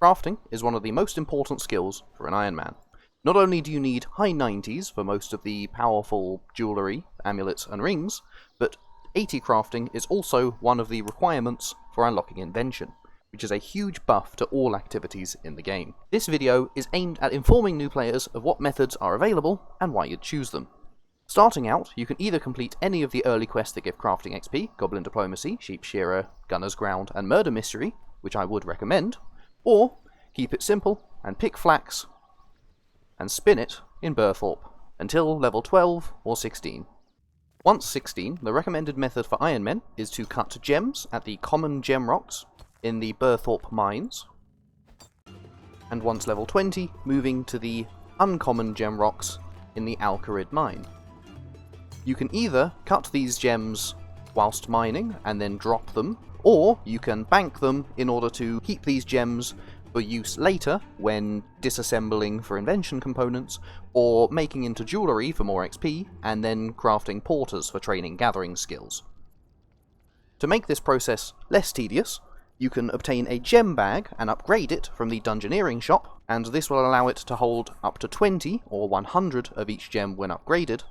Crafting is one of the most important skills for an Ironman. Not only do you need high 90s for most of the powerful jewellery, amulets and rings, but 80 crafting is also one of the requirements for unlocking invention, which is a huge buff to all activities in the game. This video is aimed at informing new players of what methods are available and why you'd choose them. Starting out, you can either complete any of the early quests that give crafting XP, Goblin Diplomacy, Sheep Shearer, Gunner's Ground and Murder Mystery, which I would recommend, or keep it simple and pick flax and spin it in Burthorpe until level 12 or 16. Once 16, the recommended method for Ironmen is to cut gems at the common gem rocks in the Burthorpe mines, and once level 20, moving to the uncommon gem rocks in the Alcarid mine. You can either cut these gems whilst mining and then drop them, or you can bank them in order to keep these gems for use later when disassembling for invention components, or making into jewellery for more XP, and then crafting porters for training gathering skills. To make this process less tedious, you can obtain a gem bag and upgrade it from the Dungeoneering shop, and this will allow it to hold up to 20 or 100 of each gem when upgraded,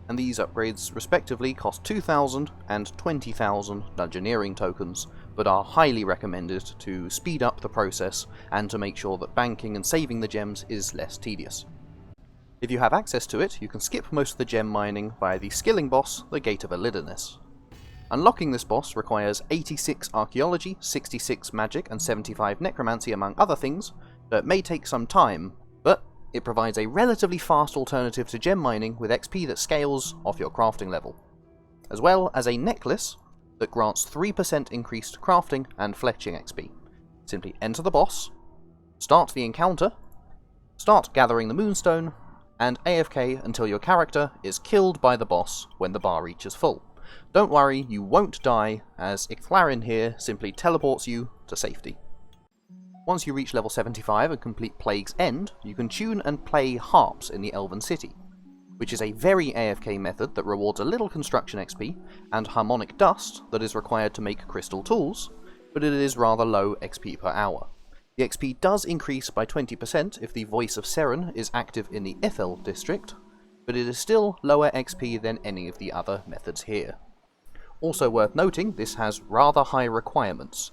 and these upgrades respectively cost 2,000 and 20,000 Dungeoneering tokens, but are highly recommended to speed up the process and to make sure that banking and saving the gems is less tedious. If you have access to it, you can skip most of the gem mining via the skilling boss, the Gate of Elidinis. Unlocking this boss requires 86 Archaeology, 66 Magic and 75 Necromancy among other things, so it may take some time, but it provides a relatively fast alternative to gem mining with XP that scales off your crafting level, as well as a necklace that grants 3% increased crafting and fletching XP. Simply enter the boss, start the encounter, start gathering the moonstone, and AFK until your character is killed by the boss when the bar reaches full. Don't worry, you won't die, as Icthlarin here simply teleports you to safety. Once you reach level 75 and complete Plague's End, you can tune and play Harps in the Elven City, which is a very AFK method that rewards a little construction XP and harmonic dust that is required to make crystal tools, but it is rather low XP per hour. The XP does increase by 20% if the Voice of Seren is active in the Ithel district, but it is still lower XP than any of the other methods here. Also worth noting, this has rather high requirements.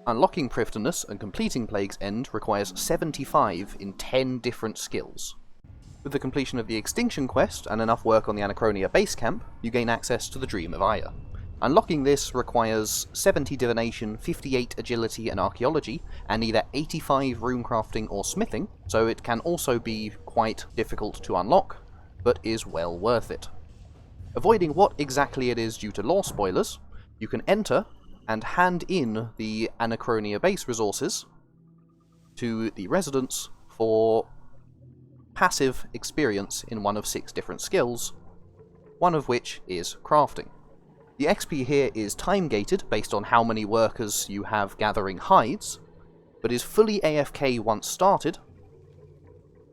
Unlocking Prifddinas and completing Plague's End requires 75 in 10 different skills. With the completion of the Extinction quest and enough work on the Anachronia base camp, you gain access to the Dream of Iaia. Unlocking this requires 70 Divination, 58 Agility and Archaeology, and either 85 Runecrafting or Smithing, so it can also be quite difficult to unlock, but is well worth it. Avoiding what exactly it is due to lore spoilers, you can enter and hand in the Anachronia base resources to the residents for passive experience in one of 6 different skills, one of which is crafting. The XP here is time-gated based on how many workers you have gathering hides, but is fully AFK once started,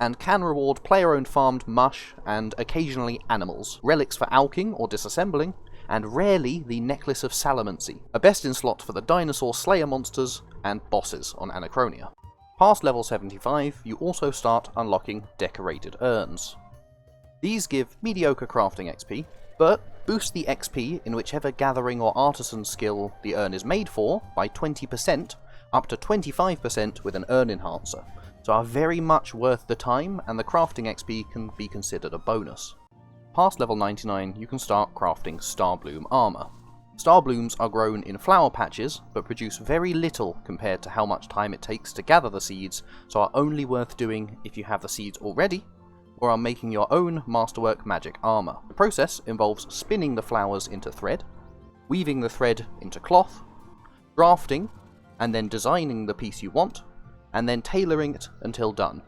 and can reward player-owned farmed mush and occasionally animals, relics for alking or disassembling, and rarely the Necklace of Salamancy, a best-in-slot for the Dinosaur Slayer monsters and bosses on Anachronia. Past level 75, you also start unlocking Decorated Urns. These give mediocre crafting XP, but boost the XP in whichever gathering or artisan skill the urn is made for by 20%, up to 25% with an urn enhancer, so are very much worth the time, and the crafting XP can be considered a bonus. Past level 99, you can start crafting Starbloom armour. Starblooms are grown in flower patches, but produce very little compared to how much time it takes to gather the seeds, so are only worth doing if you have the seeds already, or are making your own masterwork magic armour. The process involves spinning the flowers into thread, weaving the thread into cloth, drafting, and then designing the piece you want, and then tailoring it until done.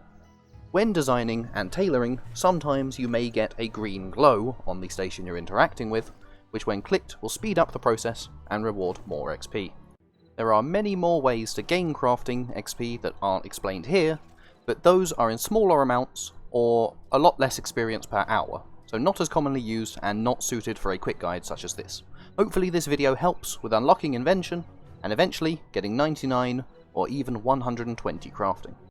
When designing and tailoring, sometimes you may get a green glow on the station you're interacting with, which when clicked will speed up the process and reward more XP. There are many more ways to gain crafting XP that aren't explained here, but those are in smaller amounts or a lot less experience per hour, so not as commonly used and not suited for a quick guide such as this. Hopefully this video helps with unlocking invention, and eventually getting 99 or even 120 crafting.